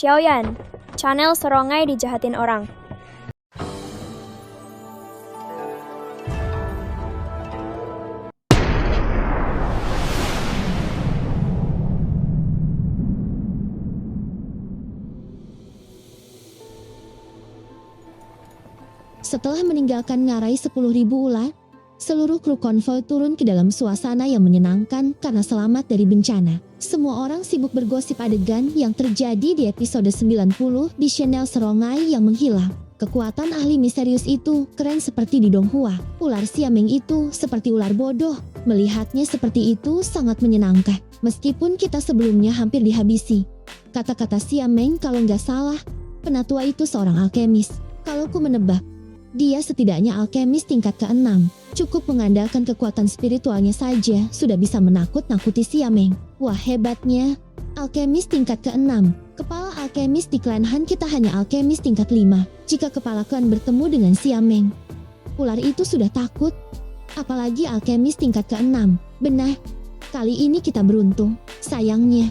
Xiaoyan, channel serongai dijahatin orang. Setelah meninggalkan ngarai 10.000 ular, seluruh kru konvoi turun ke dalam suasana yang menyenangkan karena selamat dari bencana. Semua orang sibuk bergosip adegan yang terjadi di episode 90 di channel Serongai yang menghilang. Kekuatan ahli misterius itu keren seperti di Donghua. Ular Xiameng itu seperti ular bodoh. Melihatnya seperti itu sangat menyenangkan. Meskipun kita sebelumnya hampir dihabisi. Kata-kata Xiameng kalau nggak salah, penatua itu seorang alkemis. Kalau ku menebak, dia setidaknya alkemis tingkat ke-6. Cukup mengandalkan kekuatan spiritualnya saja sudah bisa menakut-nakuti Xiameng. Wah hebatnya, alkemis tingkat ke-6. Kepala alkemis di klan Han kita hanya alkemis tingkat 5. Jika kepala klan bertemu dengan Xiameng, ular itu sudah takut. Apalagi alkemis tingkat ke-6. Benar, kali ini kita beruntung. Sayangnya,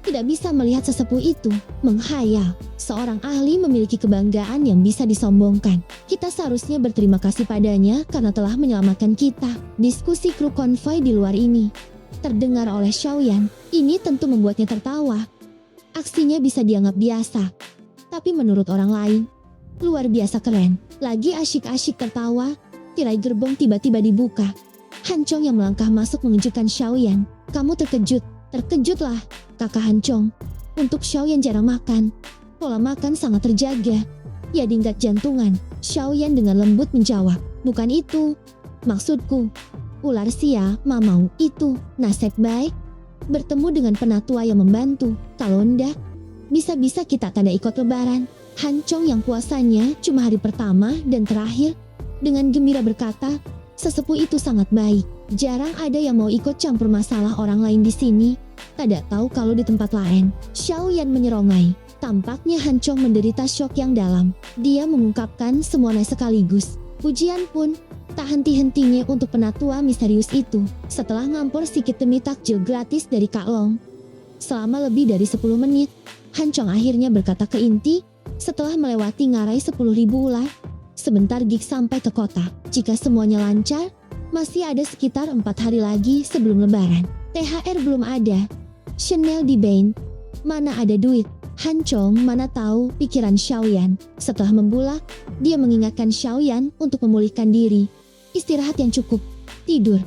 tidak bisa melihat sesepuh itu menghayal. Seorang ahli memiliki kebanggaan yang bisa disombongkan. Kita seharusnya berterima kasih padanya karena telah menyelamatkan kita. Diskusi kru konvoi di luar ini terdengar oleh Xiaoyan. Ini tentu membuatnya tertawa. Aksinya bisa dianggap biasa, tapi menurut orang lain, luar biasa keren. Lagi asyik-asyik tertawa, tirai gerbong tiba-tiba dibuka. Han Chong yang melangkah masuk mengejutkan Xiaoyan. Kamu terkejut? Terkejutlah, kakak Han Chong. Untuk Xiaoyan jarang makan. Pola makan sangat terjaga. Ya dinggat jantungan. Xiaoyan dengan lembut menjawab. Bukan itu. Maksudku, ular Xia Mamau itu nasib baik. Bertemu dengan penatua yang membantu. Kalau ndak, bisa-bisa kita tak ada ikut lebaran. Han Chong yang puasanya cuma hari pertama dan terakhir, dengan gembira berkata, sesepuh itu sangat baik. Jarang ada yang mau ikut campur masalah orang lain di sini. Tidak tahu kalau di tempat lain. Xiaoyan menyerongai. Tampaknya Han Chong menderita syok yang dalam. Dia mengungkapkan semuanya sekaligus. Pujian pun tak henti-hentinya untuk penatua misterius itu. Setelah ngampur sedikit demi takjil gratis dari Kak Long, selama lebih dari 10 menit, Han Chong akhirnya berkata ke inti. Setelah melewati ngarai 10.000 ular, sebentar gig sampai ke kota. Jika semuanya lancar, masih ada sekitar 4 hari lagi sebelum lebaran. THR belum ada. Chanel di Bain. Mana ada duit? Han Chong mana tahu pikiran Xiaoyan. Setelah membulak, dia mengingatkan Xiaoyan untuk memulihkan diri. Istirahat yang cukup. Tidur.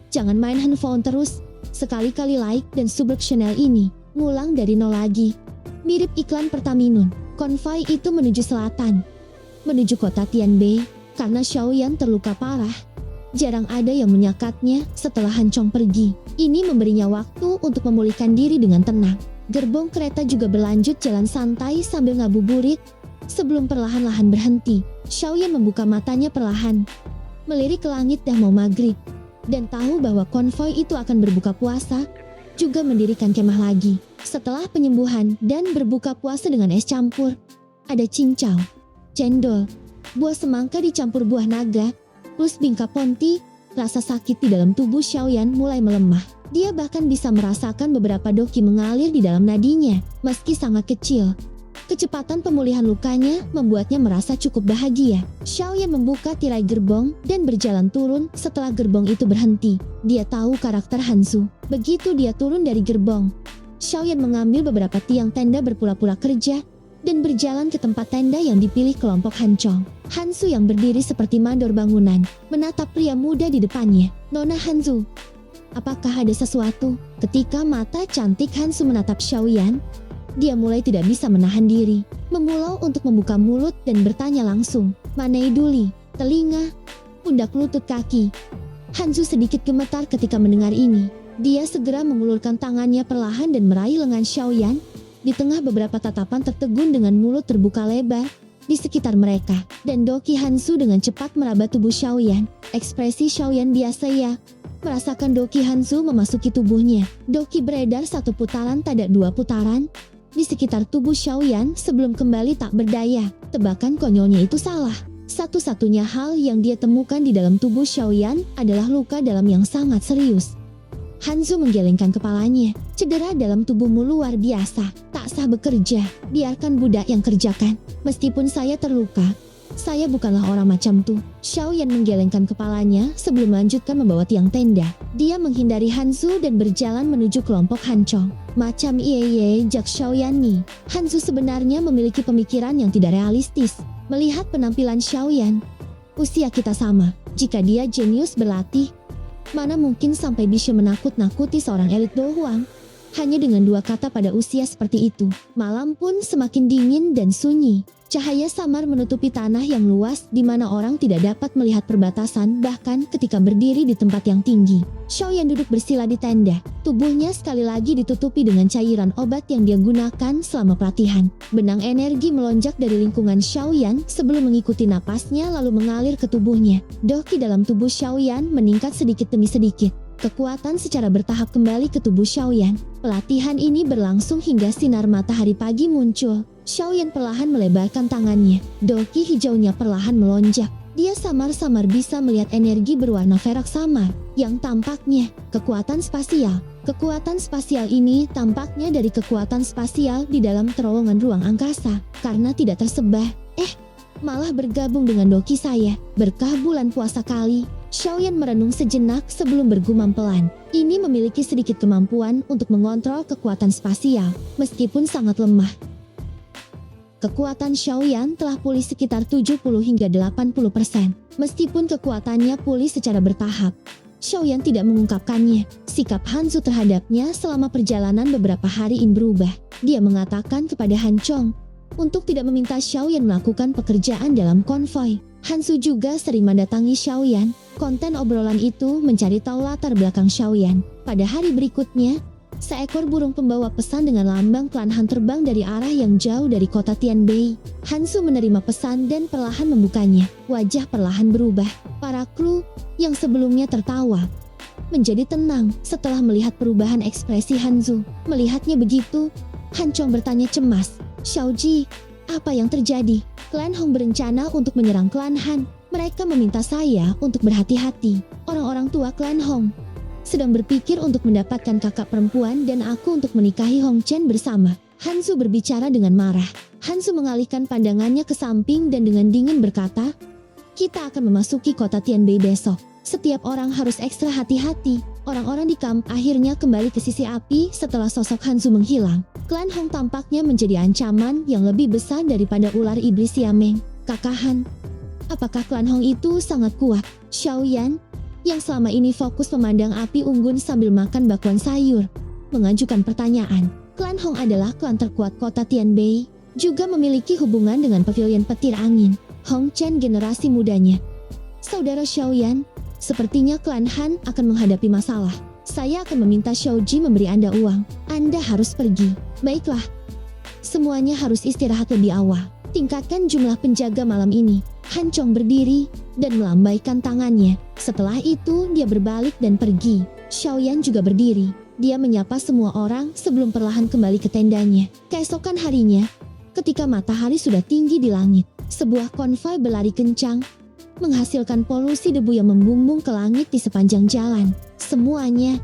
Jangan main handphone terus. Sekali-kali like dan subrek Chanel ini. Ngulang dari nol lagi. Mirip iklan Pertaminun. Konvoi itu menuju selatan. Menuju kota Tianbei. Karena Xiaoyan terluka parah, jarang ada yang menyekatnya setelah Han Chong pergi. Ini memberinya waktu untuk memulihkan diri dengan tenang. Gerbong kereta juga berlanjut jalan santai sambil ngabuburit sebelum perlahan-lahan berhenti. Xiaoyan membuka matanya perlahan, melirik ke langit dah mau maghrib, dan tahu bahwa konvoi itu akan berbuka puasa, juga mendirikan kemah lagi. Setelah penyembuhan dan berbuka puasa dengan es campur, ada cincau, cendol, buah semangka dicampur buah naga, plus bingka ponti. Rasa sakit di dalam tubuh Xiaoyan mulai melemah. Dia bahkan bisa merasakan beberapa doki mengalir di dalam nadinya, meski sangat kecil. Kecepatan pemulihan lukanya membuatnya merasa cukup bahagia. Xiaoyan membuka tirai gerbong dan berjalan turun setelah gerbong itu berhenti. Dia tahu karakter Hansu. Begitu dia turun dari gerbong, Xiaoyan mengambil beberapa tiang tenda berpura-pura kerja dan berjalan ke tempat tenda yang dipilih kelompok Han Chong. Hansu yang berdiri seperti mandor bangunan, menatap pria muda di depannya. Nona Hansu, apakah ada sesuatu? Ketika mata cantik Hansu menatap Xiaoyan, dia mulai tidak bisa menahan diri. Memulau untuk membuka mulut dan bertanya langsung. Manai duli, telinga, pundak lutut kaki. Hansu sedikit gemetar ketika mendengar ini. Dia segera mengulurkan tangannya perlahan dan meraih lengan Xiaoyan. Di tengah beberapa tatapan tertegun dengan mulut terbuka lebar di sekitar mereka, dan doki Hansu dengan cepat meraba tubuh Xiaoyan. Ekspresi Xiaoyan biasa ya. Merasakan doki Hansu memasuki tubuhnya. Doki beredar satu putaran tidak dua putaran di sekitar tubuh Xiaoyan sebelum kembali tak berdaya. Tebakan konyolnya itu salah. Satu-satunya hal yang dia temukan di dalam tubuh Xiaoyan adalah luka dalam yang sangat serius. Hanzo menggelengkan kepalanya. Cedera dalam tubuhmu luar biasa. Tak sah bekerja. Biarkan budak yang kerjakan. Meskipun saya terluka, saya bukanlah orang macam tu. Xiaoyan menggelengkan kepalanya sebelum melanjutkan membawa tiang tenda. Dia menghindari Hanzo dan berjalan menuju kelompok Hancong. Macam iye Jak Xiaoyan ni. Hanzo sebenarnya memiliki pemikiran yang tidak realistis. Melihat penampilan Xiaoyan, usia kita sama. Jika dia jenius berlatih, mana mungkin sampai bisa menakut-nakuti seorang elit Do Huang. Hanya dengan 2 kata pada usia seperti itu. Malam pun semakin dingin dan sunyi. Cahaya samar menutupi tanah yang luas di mana orang tidak dapat melihat perbatasan bahkan ketika berdiri di tempat yang tinggi. Xiaoyan duduk bersila di tenda. Tubuhnya sekali lagi ditutupi dengan cairan obat yang dia gunakan selama pelatihan. Benang energi melonjak dari lingkungan Xiaoyan sebelum mengikuti napasnya lalu mengalir ke tubuhnya. Doki dalam tubuh Xiaoyan meningkat sedikit demi sedikit. Kekuatan secara bertahap kembali ke tubuh Xiaoyan. Pelatihan ini berlangsung hingga sinar matahari pagi muncul. Xiaoyan perlahan melebarkan tangannya. Doki hijaunya perlahan melonjak. Dia samar-samar bisa melihat energi berwarna perak samar yang tampaknya kekuatan spasial. Kekuatan spasial ini tampaknya dari kekuatan spasial di dalam terowongan ruang angkasa karena tidak tersebar. Malah bergabung dengan Doki saya. Berkah bulan puasa kali. Xiaoyan merenung sejenak sebelum bergumam pelan. Ini memiliki sedikit kemampuan untuk mengontrol kekuatan spasial, meskipun sangat lemah. Kekuatan Xiaoyan telah pulih sekitar 70 hingga 80%. Meskipun kekuatannya pulih secara bertahap, Xiaoyan tidak mengungkapkannya. Sikap Hanzo terhadapnya selama perjalanan beberapa hari ini berubah. Dia mengatakan kepada Hancong untuk tidak meminta Xiaoyan melakukan pekerjaan dalam konvoi. Hanzo juga sering mendatangi Xiaoyan. Konten obrolan itu mencari tahu latar belakang Xiaoyan. Pada hari berikutnya, seekor burung pembawa pesan dengan lambang klan Han terbang dari arah yang jauh dari kota Tianbei. Hanzo menerima pesan dan perlahan membukanya. Wajah perlahan berubah. Para kru yang sebelumnya tertawa menjadi tenang setelah melihat perubahan ekspresi Hanzo. Melihatnya begitu, Hancong bertanya cemas, "Xiaoji, apa yang terjadi?" Klan Hong berencana untuk menyerang klan Han. Mereka meminta saya untuk berhati-hati. Orang-orang tua klan Hong sedang berpikir untuk mendapatkan kakak perempuan dan aku untuk menikahi Hong Chen bersama. Hanzo berbicara dengan marah. Hanzo mengalihkan pandangannya ke samping dan dengan dingin berkata, "Kita akan memasuki kota Tianbei besok. Setiap orang harus ekstra hati-hati." Orang-orang di kamp akhirnya kembali ke sisi api setelah sosok Hanzo menghilang. Klan Hong tampaknya menjadi ancaman yang lebih besar daripada ular iblis Yameng. "Kakak Han, apakah klan Hong itu sangat kuat?" Xiaoyan, yang selama ini fokus memandang api unggun sambil makan bakwan sayur, mengajukan pertanyaan. Klan Hong adalah klan terkuat kota Tianbei, juga memiliki hubungan dengan pavilion petir angin. Hong Chen generasi mudanya. "Saudara Xiaoyan, sepertinya klan Han akan menghadapi masalah. Saya akan meminta Xiaoji memberi Anda uang. Anda harus pergi." "Baiklah. Semuanya harus istirahat lebih awal. Tingkatkan jumlah penjaga malam ini." Hancong berdiri dan melambaikan tangannya. Setelah itu dia berbalik dan pergi. Xiaoyan juga berdiri. Dia menyapa semua orang sebelum perlahan kembali ke tendanya. Keesokan harinya, ketika matahari sudah tinggi di langit, sebuah konvoi berlari kencang, menghasilkan polusi debu yang membumbung ke langit di sepanjang jalan. Semuanya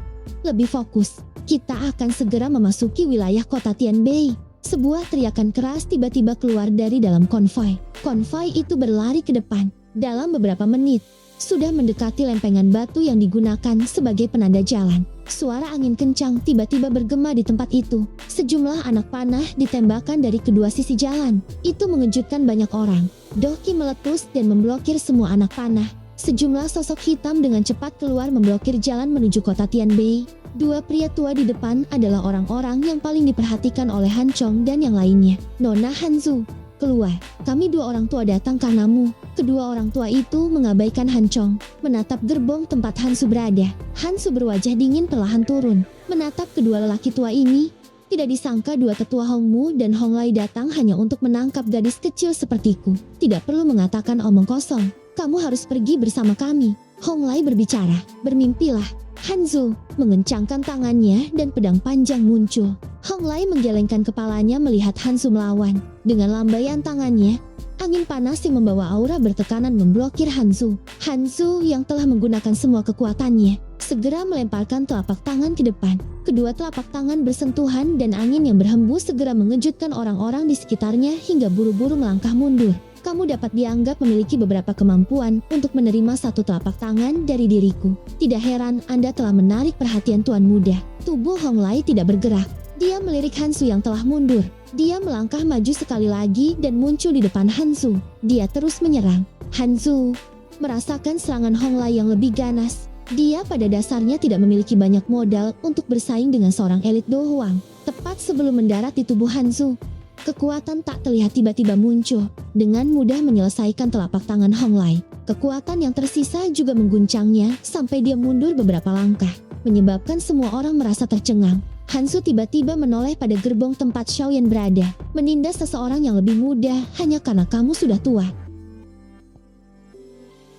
lebih fokus. "Kita akan segera memasuki wilayah kota Tianbei." Sebuah teriakan keras tiba-tiba keluar dari dalam konvoi. Konvoi itu berlari ke depan. Dalam beberapa menit, sudah mendekati lempengan batu yang digunakan sebagai penanda jalan. Suara angin kencang tiba-tiba bergema di tempat itu. Sejumlah anak panah ditembakkan dari kedua sisi jalan. Itu mengejutkan banyak orang. Doki meletus dan memblokir semua anak panah. Sejumlah sosok hitam dengan cepat keluar memblokir jalan menuju kota Tianbei. Dua pria tua di depan adalah orang-orang yang paling diperhatikan oleh Hancong dan yang lainnya. "Nona Hanzo, keluar. Kami 2 orang tua datang karenamu." Kedua orang tua itu mengabaikan Hancong, menatap gerbong tempat Hanzo berada. Hanzo berwajah dingin perlahan turun, menatap kedua lelaki tua ini. Tidak disangka 2 tetua Hongmu dan Honglai datang hanya untuk menangkap gadis kecil sepertiku. Tidak perlu mengatakan omong kosong. Kamu harus pergi bersama kami. Honglai berbicara. "Bermimpilah." Hanzo mengencangkan tangannya dan pedang panjang muncul. Honglai menggelengkan kepalanya melihat Hanzo melawan. Dengan lambaian tangannya, angin panas yang membawa aura bertekanan memblokir Hanzo. Hanzo yang telah menggunakan semua kekuatannya segera melemparkan telapak tangan ke depan. Kedua telapak tangan bersentuhan dan angin yang berhembus segera mengejutkan orang-orang di sekitarnya hingga buru-buru melangkah mundur. Kamu dapat dianggap memiliki beberapa kemampuan untuk menerima satu telapak tangan dari diriku. Tidak heran Anda telah menarik perhatian tuan muda. Tubuh Hong Lai tidak bergerak. Dia melirik Hansu yang telah mundur. Dia melangkah maju sekali lagi dan muncul di depan Hansu. Dia terus menyerang. Hansu merasakan serangan Hong Lai yang lebih ganas. Dia pada dasarnya tidak memiliki banyak modal untuk bersaing dengan seorang elit Do Huang. Tepat sebelum mendarat di tubuh Hansu, kekuatan tak terlihat tiba-tiba muncul, dengan mudah menyelesaikan telapak tangan Hong Lai. Kekuatan yang tersisa juga mengguncangnya sampai dia mundur beberapa langkah, menyebabkan semua orang merasa tercengang. Hansu tiba-tiba menoleh pada gerbong tempat Xiaoyan berada, menindas seseorang yang lebih muda hanya karena kamu sudah tua.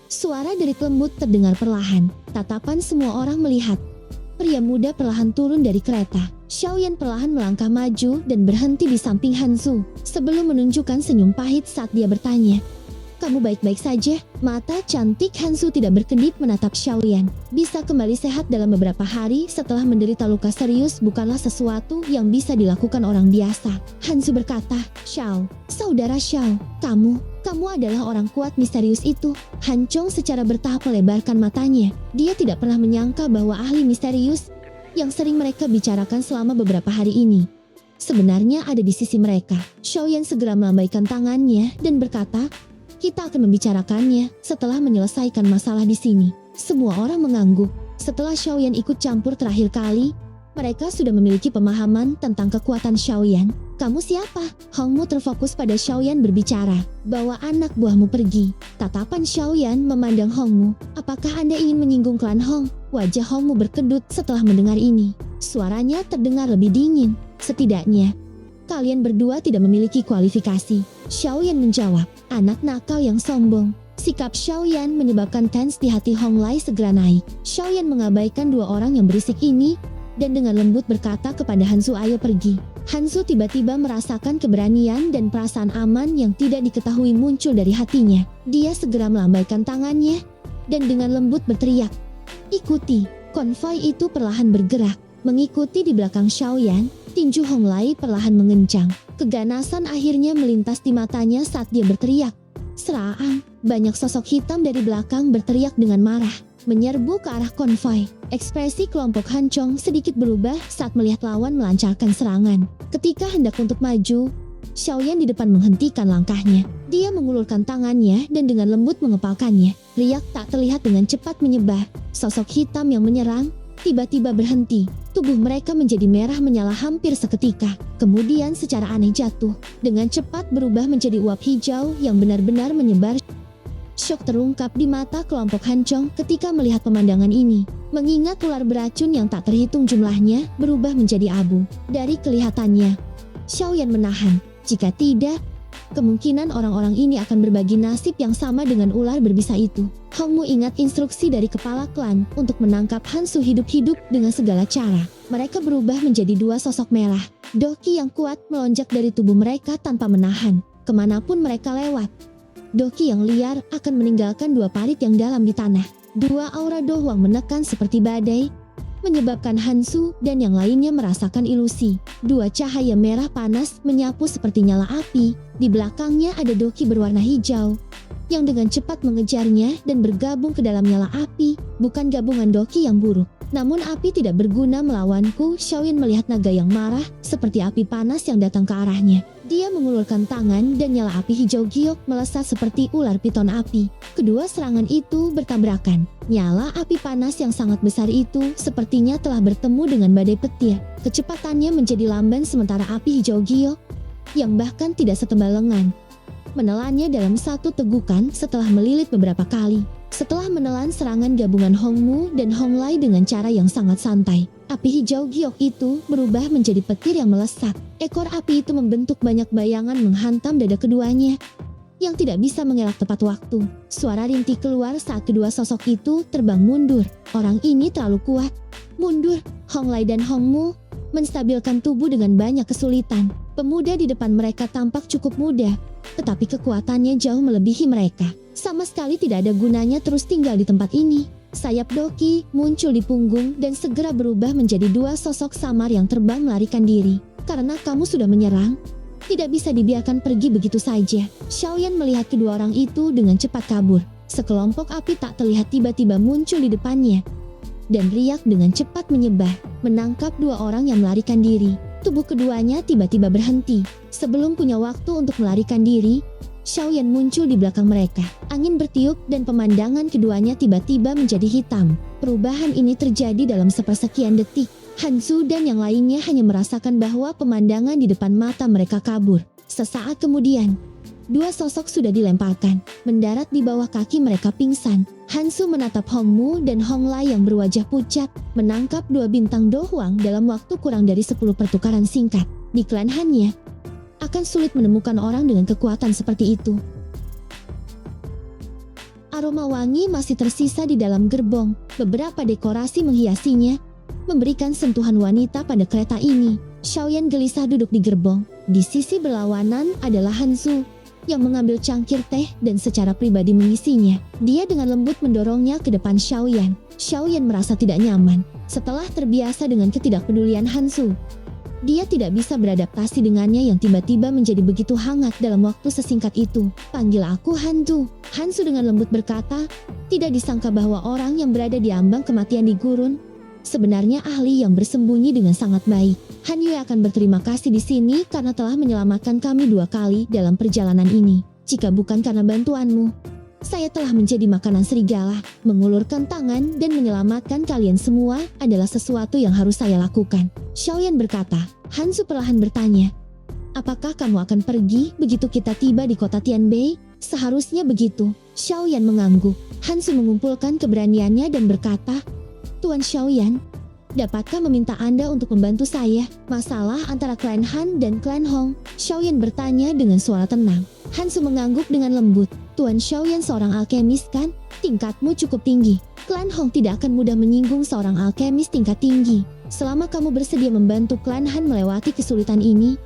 Suara dari lembut terdengar perlahan. Tatapan semua orang melihat. Pria muda perlahan turun dari kereta. Xiaoyan perlahan melangkah maju dan berhenti di samping Hansu sebelum menunjukkan senyum pahit saat dia bertanya, "Kamu baik-baik saja?" Mata cantik Hansu tidak berkedip menatap Xiaoyan. Bisa kembali sehat dalam beberapa hari setelah menderita luka serius bukanlah sesuatu yang bisa dilakukan orang biasa. Hansu berkata, "Xiao, saudara Xiao, kamu adalah orang kuat misterius itu." Han Chong secara bertahap melebarkan matanya. Dia tidak pernah menyangka bahwa ahli misterius yang sering mereka bicarakan selama beberapa hari ini sebenarnya ada di sisi mereka. Xiaoyan segera melambaikan tangannya dan berkata, "Kita akan membicarakannya setelah menyelesaikan masalah di sini." Semua orang mengangguk. Setelah Xiaoyan ikut campur terakhir kali, mereka sudah memiliki pemahaman tentang kekuatan Xiaoyan. "Kamu siapa?" Hongmu terfokus pada Xiaoyan berbicara. "Bawa anak buahmu pergi." Tatapan Xiaoyan memandang Hongmu. "Apakah Anda ingin menyinggung klan Hong?" Wajah Hongmu berkedut setelah mendengar ini. Suaranya terdengar lebih dingin. "Setidaknya, kalian berdua tidak memiliki kualifikasi." Xiaoyan menjawab, "Anak nakal yang sombong." Sikap Xiaoyan menyebabkan tens di hati Hong Lai segera naik. Xiaoyan mengabaikan dua orang yang berisik ini dan dengan lembut berkata kepada Hansu, "Ayo pergi." Hansu tiba-tiba merasakan keberanian dan perasaan aman yang tidak diketahui muncul dari hatinya. Dia segera melambaikan tangannya dan dengan lembut berteriak, "Ikuti." Konvoi itu perlahan bergerak, mengikuti di belakang Xiaoyan. Tinju Hong Lai perlahan mengencang. Keganasan akhirnya melintas di matanya saat dia berteriak, "Serang!" Banyak sosok hitam dari belakang berteriak dengan marah, menyerbu ke arah konvoi. Ekspresi kelompok Han Chong sedikit berubah saat melihat lawan melancarkan serangan. Ketika hendak untuk maju, Xiaoyan di depan menghentikan langkahnya. Dia mengulurkan tangannya dan dengan lembut mengepalkannya. Riak tak terlihat dengan cepat menyebar. Sosok hitam yang menyerang tiba-tiba berhenti. Tubuh mereka menjadi merah menyala hampir seketika. Kemudian secara aneh jatuh. Dengan cepat berubah menjadi uap hijau yang benar-benar menyebar. Syok terungkap di mata kelompok Han Chong ketika melihat pemandangan ini. Mengingat ular beracun yang tak terhitung jumlahnya berubah menjadi abu. Dari kelihatannya, Xiaoyan menahan. Jika tidak, kemungkinan orang-orang ini akan berbagi nasib yang sama dengan ular berbisa itu. Hongmu ingat instruksi dari kepala klan untuk menangkap Hansu hidup-hidup dengan segala cara. Mereka berubah menjadi dua sosok merah. Doki yang kuat melonjak dari tubuh mereka tanpa menahan. Kemanapun mereka lewat, Doki yang liar akan meninggalkan dua parit yang dalam di tanah. Dua aura Do Huang menekan seperti badai, menyebabkan Hansu dan yang lainnya merasakan ilusi. Dua cahaya merah panas menyapu seperti nyala api. Di belakangnya ada Doki berwarna hijau yang dengan cepat mengejarnya dan bergabung ke dalam nyala api. Bukan gabungan Doki yang buruk, namun api tidak berguna melawanku. Xiaoyan melihat naga yang marah seperti api panas yang datang ke arahnya. Dia mengulurkan tangan dan nyala api hijau giok melesat seperti ular piton api. Kedua serangan itu bertabrakan. Nyala api panas yang sangat besar itu sepertinya telah bertemu dengan badai petir. Kecepatannya menjadi lamban sementara api hijau giok yang bahkan tidak setebal lengan menelannya dalam satu tegukan setelah melilit beberapa kali. Setelah menelan serangan gabungan Hongmu dan Hong Lai dengan cara yang sangat santai, api hijau giok itu berubah menjadi petir yang melesat. Ekor api itu membentuk banyak bayangan menghantam dada keduanya yang tidak bisa mengelak tepat waktu. Suara rintih keluar saat kedua sosok itu terbang mundur. Orang ini terlalu kuat. Mundur. Hong Lai dan Hongmu menstabilkan tubuh dengan banyak kesulitan. Pemuda di depan mereka tampak cukup muda, tetapi kekuatannya jauh melebihi mereka. Sama sekali tidak ada gunanya terus tinggal di tempat ini. Sayap Doki muncul di punggung dan segera berubah menjadi dua sosok samar yang terbang melarikan diri. Karena kamu sudah menyerang, tidak bisa dibiarkan pergi begitu saja. Xiaoyan melihat kedua orang itu dengan cepat kabur. Sekelompok api tak terlihat tiba-tiba muncul di depannya dan riak dengan cepat menyebar, menangkap dua orang yang melarikan diri. Tubuh keduanya tiba-tiba berhenti. Sebelum punya waktu untuk melarikan diri, Xiaoyan muncul di belakang mereka. Angin bertiup dan pemandangan keduanya tiba-tiba menjadi hitam. Perubahan ini terjadi dalam sepersekian detik. Hanzu dan yang lainnya hanya merasakan bahwa pemandangan di depan mata mereka kabur. Sesaat kemudian, dua sosok sudah dilemparkan, mendarat di bawah kaki mereka pingsan. Hanzu menatap Hongmu dan Honglai yang berwajah pucat, menangkap dua bintang Do Huang dalam waktu kurang dari 10 pertukaran singkat. Di klan Hannya, akan sulit menemukan orang dengan kekuatan seperti itu. Aroma wangi masih tersisa di dalam gerbong. Beberapa dekorasi menghiasinya, memberikan sentuhan wanita pada kereta ini. Xiaoyan gelisah duduk di gerbong. Di sisi berlawanan adalah Hanzu yang mengambil cangkir teh dan secara pribadi mengisinya. Dia dengan lembut mendorongnya ke depan Xiaoyan. Xiaoyan merasa tidak nyaman. Setelah terbiasa dengan ketidakpedulian Hanzu, dia tidak bisa beradaptasi dengannya yang tiba-tiba menjadi begitu hangat dalam waktu sesingkat itu. Panggil aku Hanzu. Hanzu dengan lembut berkata, tidak disangka bahwa orang yang berada di ambang kematian di gurun sebenarnya ahli yang bersembunyi dengan sangat baik. Han Yue akan berterima kasih di sini karena telah menyelamatkan kami 2 kali dalam perjalanan ini. Jika bukan karena bantuanmu, saya telah menjadi makanan serigala. Mengulurkan tangan dan menyelamatkan kalian semua adalah sesuatu yang harus saya lakukan. Xiaoyan berkata. Hanzu perlahan bertanya, apakah kamu akan pergi begitu kita tiba di kota Tianbei? Seharusnya begitu. Xiaoyan mengangguk. Hanzu mengumpulkan keberaniannya dan berkata, Tuan Xiaoyan, dapatkah meminta Anda untuk membantu saya? Masalah antara klan Han dan klan Hong? Xiaoyan bertanya dengan suara tenang. Hanzu mengangguk dengan lembut. Tuan Xiaoyan seorang alkemis kan? Tingkatmu cukup tinggi. Klan Hong tidak akan mudah menyinggung seorang alkemis tingkat tinggi. Selama kamu bersedia membantu klan Han melewati kesulitan ini,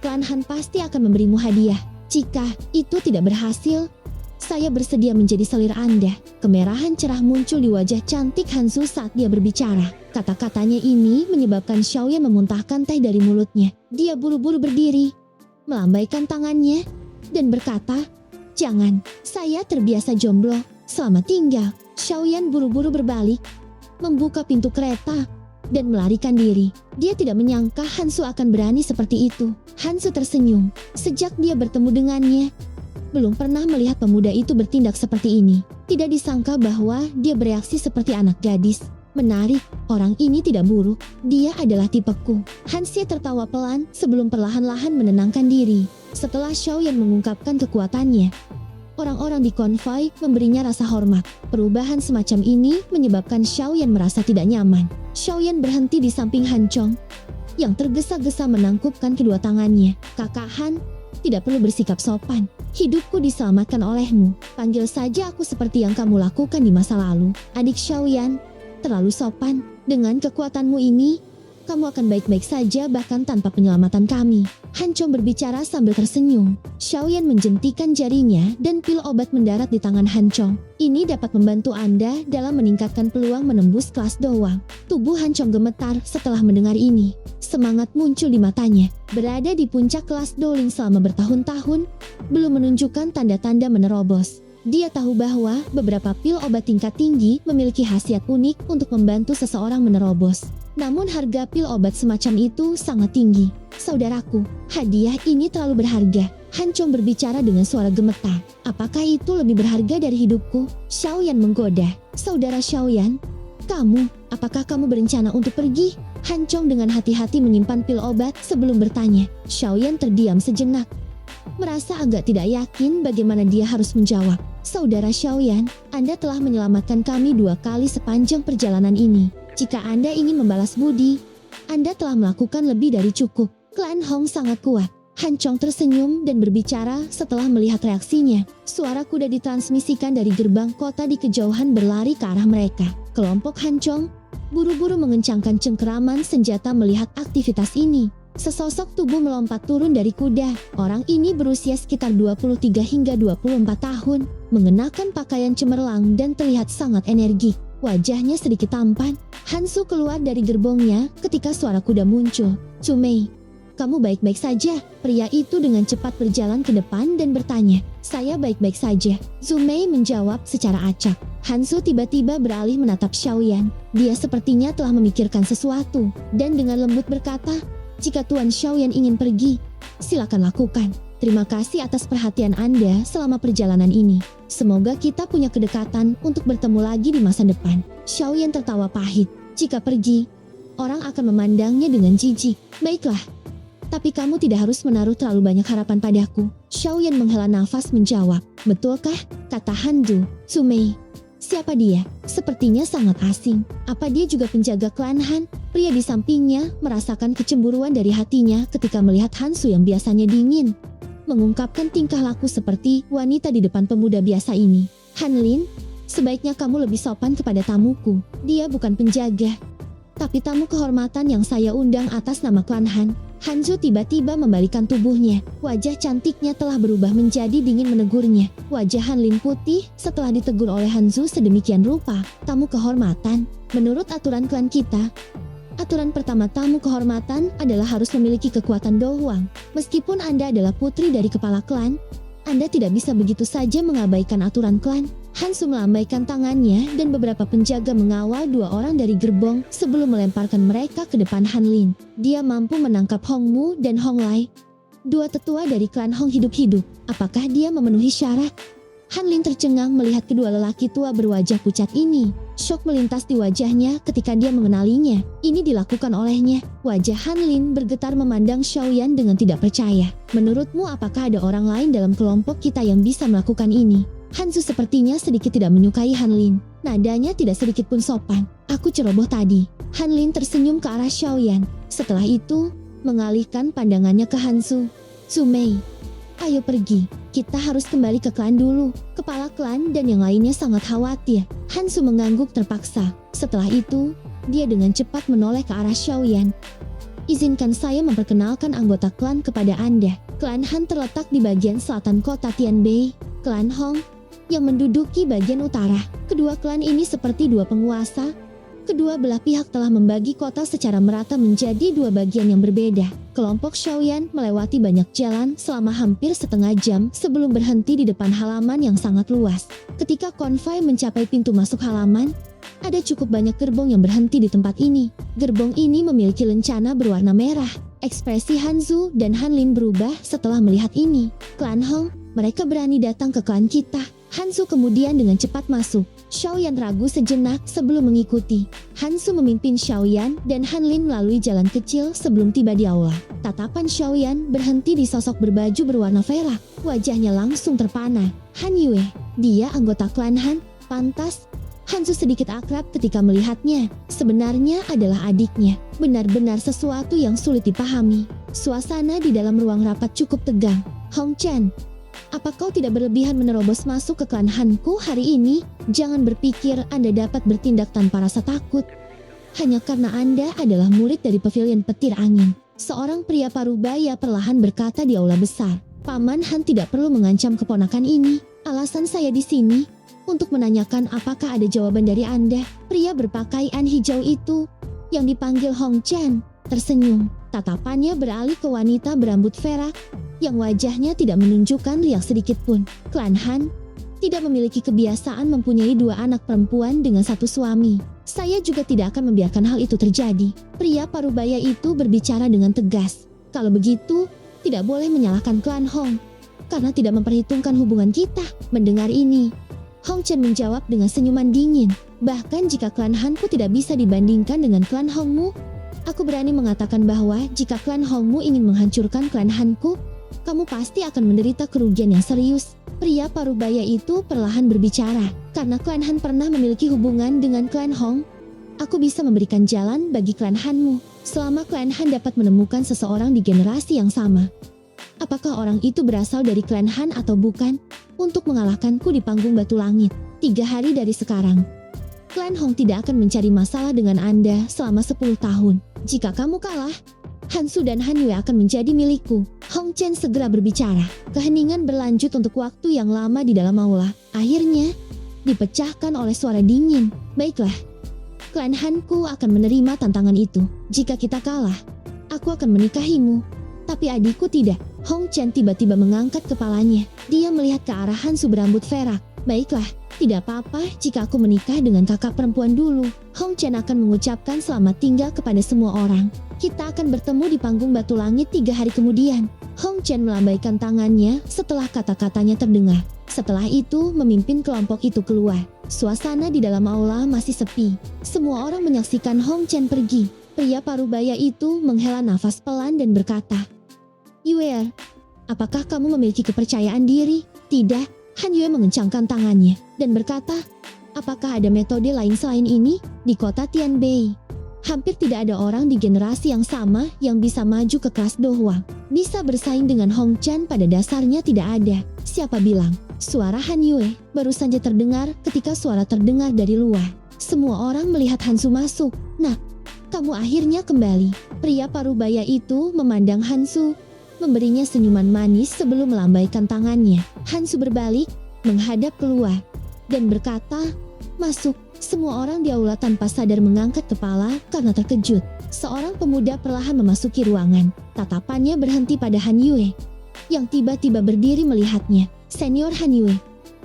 klan Han pasti akan memberimu hadiah. Jika itu tidak berhasil, saya bersedia menjadi selir Anda. Kemerahan cerah muncul di wajah cantik Hanzu saat dia berbicara. Kata-katanya ini menyebabkan Xiaoyan memuntahkan teh dari mulutnya. Dia buru-buru berdiri, melambaikan tangannya, dan berkata, jangan, saya terbiasa jomblo. Selamat tinggal. Xiaoyan buru-buru berbalik, membuka pintu kereta, dan melarikan diri. Dia tidak menyangka Hanzu akan berani seperti itu. Hanzu tersenyum. Sejak dia bertemu dengannya, belum pernah melihat pemuda itu bertindak seperti ini. Tidak disangka bahwa dia bereaksi seperti anak gadis. Menarik, orang ini tidak buruk. Dia adalah tipeku. Hansie tertawa pelan sebelum perlahan-lahan menenangkan diri. Setelah Xiaoyan mengungkapkan kekuatannya, orang-orang di konvoi memberinya rasa hormat. Perubahan semacam ini menyebabkan Xiaoyan merasa tidak nyaman. Xiaoyan berhenti di samping Han Chong yang tergesa-gesa menangkupkan kedua tangannya. Kakak Han, tidak perlu bersikap sopan. Hidupku diselamatkan olehmu. Panggil saja aku seperti yang kamu lakukan di masa lalu. Adik Xiaoyan, terlalu sopan. Dengan kekuatanmu ini, kamu akan baik-baik saja bahkan tanpa penyelamatan kami. Han Chong berbicara sambil tersenyum. Xiaoyan menjentikan jarinya dan pil obat mendarat di tangan Han Chong. Ini dapat membantu Anda dalam meningkatkan peluang menembus kelas doang. Tubuh Han Chong gemetar setelah mendengar ini. Semangat muncul di matanya. Berada di puncak kelas Doling selama bertahun-tahun, belum menunjukkan tanda-tanda menerobos. Dia tahu bahwa beberapa pil obat tingkat tinggi memiliki khasiat unik untuk membantu seseorang menerobos. Namun harga pil obat semacam itu sangat tinggi. Saudaraku, hadiah ini terlalu berharga. Han Chong berbicara dengan suara gemetar. Apakah itu lebih berharga dari hidupku? Xiaoyan menggoda. Saudara Xiaoyan, apakah kamu berencana untuk pergi? Han Chong dengan hati-hati menyimpan pil obat sebelum bertanya. Xiaoyan terdiam sejenak, merasa agak tidak yakin bagaimana dia harus menjawab. Saudara Xiaoyan, Anda telah menyelamatkan kami 2 kali sepanjang perjalanan ini. Jika Anda ingin membalas budi, Anda telah melakukan lebih dari cukup. Klan Hong sangat kuat. Han Chong tersenyum dan berbicara setelah melihat reaksinya. Suara kuda ditransmisikan dari gerbang kota di kejauhan berlari ke arah mereka. Kelompok Han Chong buru-buru mengencangkan cengkeraman senjata melihat aktivitas ini. Sesosok tubuh melompat turun dari kuda. Orang ini berusia sekitar 23 hingga 24 tahun, mengenakan pakaian cemerlang dan terlihat sangat energik. wajahnya sedikit tampan. Hansu keluar dari gerbongnya ketika suara kuda muncul. Zumei, kamu baik-baik saja? Pria itu dengan cepat berjalan ke depan dan bertanya. Saya baik-baik saja. Zumei menjawab secara acak. Hansu tiba-tiba beralih menatap Xiaoyan. Dia sepertinya telah memikirkan sesuatu dan dengan lembut berkata, jika Tuan Xiaoyan ingin pergi, silakan lakukan. Terima kasih atas perhatian Anda selama perjalanan ini. Semoga kita punya kedekatan untuk bertemu lagi di masa depan. Xiaoyan tertawa pahit. Jika pergi, orang akan memandangnya dengan jijik. Baiklah, tapi kamu tidak harus menaruh terlalu banyak harapan padaku. Xiaoyan menghela nafas menjawab. Betulkah? Kata Handu. Zumei, siapa dia? Sepertinya sangat asing. Apa dia juga penjaga klan Han? Pria di sampingnya merasakan kecemburuan dari hatinya ketika melihat Hansu yang biasanya dingin mengungkapkan tingkah laku seperti wanita di depan pemuda biasa ini. Hanlin, sebaiknya kamu lebih sopan kepada tamuku. Dia bukan penjaga, tapi tamu kehormatan yang saya undang atas nama klan Han. Hanzu tiba-tiba membalikkan tubuhnya. Wajah cantiknya telah berubah menjadi dingin menegurnya. Wajah Hanlin putih setelah ditegur oleh Hanzu sedemikian rupa. Tamu kehormatan. Menurut aturan klan kita, aturan pertama tamu kehormatan adalah harus memiliki kekuatan dohuang. Meskipun Anda adalah putri dari kepala klan, Anda tidak bisa begitu saja mengabaikan aturan klan. Hansu melambaikan tangannya dan beberapa penjaga mengawal dua orang dari gerbong sebelum melemparkan mereka ke depan Hanlin. Dia mampu menangkap Hong Mu dan Hong Lai, dua tetua dari klan Hong hidup-hidup. Apakah dia memenuhi syarat? Hanlin tercengang melihat kedua lelaki tua berwajah pucat ini. Syok melintas di wajahnya ketika dia mengenalinya. Ini dilakukan olehnya. Wajah Hanlin bergetar memandang Xiaoyan dengan tidak percaya. Menurutmu apakah ada orang lain dalam kelompok kita yang bisa melakukan ini? Hansu sepertinya sedikit tidak menyukai Hanlin. Nadanya tidak sedikit pun sopan. Aku ceroboh tadi. Hanlin tersenyum ke arah Xiaoyan. Setelah itu, mengalihkan pandangannya ke Hansu. Zumei, ayo pergi. Kita harus kembali ke klan dulu. Kepala klan dan yang lainnya sangat khawatir. Hansu mengangguk terpaksa. Setelah itu, dia dengan cepat menoleh ke arah Xiaoyan. Izinkan saya memperkenalkan anggota klan kepada Anda. Klan Han terletak di bagian selatan kota Tianbei. Klan Hong yang menduduki bagian utara. Kedua klan ini seperti dua penguasa. Kedua belah pihak telah membagi kota secara merata menjadi dua bagian yang berbeda. Kelompok Xiaoyan melewati banyak jalan selama hampir setengah jam sebelum berhenti di depan halaman yang sangat luas. Ketika konvoi mencapai pintu masuk halaman, ada cukup banyak gerbong yang berhenti di tempat ini. Gerbong ini memiliki lencana berwarna merah. Ekspresi Hanzu dan Hanlin berubah setelah melihat ini. Klan Hong, mereka berani datang ke klan kita. Hansu kemudian dengan cepat masuk. Xiaoyan ragu sejenak sebelum mengikuti. Hansu memimpin Xiaoyan dan Hanlin melalui jalan kecil sebelum tiba di aula. Tatapan Xiaoyan berhenti di sosok berbaju berwarna perak. Wajahnya langsung terpana. Han Yue, dia anggota klan Han, pantas. Hansu sedikit akrab ketika melihatnya. Sebenarnya adalah adiknya. Benar-benar sesuatu yang sulit dipahami. Suasana di dalam ruang rapat cukup tegang. Hong Chen, apa kau tidak berlebihan menerobos masuk ke klan Hanku hari ini? Jangan berpikir Anda dapat bertindak tanpa rasa takut. Hanya karena Anda adalah murid dari pavilion petir angin. Seorang pria parubaya perlahan berkata di aula besar. Paman Han tidak perlu mengancam keponakan ini. Alasan saya di sini untuk menanyakan apakah ada jawaban dari Anda. Pria berpakaian hijau itu, yang dipanggil Hong Chen, tersenyum. Tatapannya beralih ke wanita berambut perak yang wajahnya tidak menunjukkan riak sedikit pun. Klan Han tidak memiliki kebiasaan mempunyai dua anak perempuan dengan satu suami. Saya juga tidak akan membiarkan hal itu terjadi. Pria parubaya itu berbicara dengan tegas. Kalau begitu, tidak boleh menyalahkan klan Hong karena tidak memperhitungkan hubungan kita. Mendengar ini, Hong Chen menjawab dengan senyuman dingin. Bahkan jika klan Hanku tidak bisa dibandingkan dengan klan Hongmu, aku berani mengatakan bahwa jika klan Hongmu ingin menghancurkan klan Hanku, kamu pasti akan menderita kerugian yang serius. Pria parubaya itu perlahan berbicara. Karena klan Han pernah memiliki hubungan dengan klan Hong, aku bisa memberikan jalan bagi klan Hanmu. Selama klan Han dapat menemukan seseorang di generasi yang sama. Apakah orang itu berasal dari klan Han atau bukan? Untuk mengalahkanku di panggung batu langit. 3 hari dari sekarang, klan Hong tidak akan mencari masalah dengan Anda selama 10 tahun. Jika kamu kalah, Hansu dan Han Yue akan menjadi milikku. Hong Chen segera berbicara. Keheningan berlanjut untuk waktu yang lama di dalam aula. Akhirnya, dipecahkan oleh suara dingin. Baiklah, klan Hanku akan menerima tantangan itu. Jika kita kalah, aku akan menikahimu. Tapi adikku tidak. Hong Chen tiba-tiba mengangkat kepalanya. Dia melihat ke arah Hansu berambut perak. Baiklah, tidak apa-apa jika aku menikah dengan kakak perempuan dulu. Hong Chen akan mengucapkan selamat tinggal kepada semua orang. Kita akan bertemu di panggung batu langit 3 hari kemudian. Hong Chen melambaikan tangannya setelah kata-katanya terdengar. Setelah itu memimpin kelompok itu keluar. Suasana di dalam aula masih sepi. Semua orang menyaksikan Hong Chen pergi. Pria parubaya itu menghela nafas pelan dan berkata, "Yue, apakah kamu memiliki kepercayaan diri?" "Tidak." Han Yue mengencangkan tangannya dan berkata, "Apakah ada metode lain selain ini?" Di kota Tianbei, hampir tidak ada orang di generasi yang sama yang bisa maju ke kelas Do Huang. Bisa bersaing dengan Hong Chen pada dasarnya tidak ada. Siapa bilang? Suara Han Yue baru saja terdengar ketika suara terdengar dari luar. Semua orang melihat Hansu masuk. "Nah, kamu akhirnya kembali." Pria parubaya itu memandang Hansu, memberinya senyuman manis sebelum melambaikan tangannya. Hansu berbalik, menghadap keluar, dan berkata, "Masuk." Semua orang di aula tanpa sadar mengangkat kepala karena terkejut. Seorang pemuda perlahan memasuki ruangan. Tatapannya berhenti pada Han Yue, yang tiba-tiba berdiri melihatnya. "Senior Han Yue,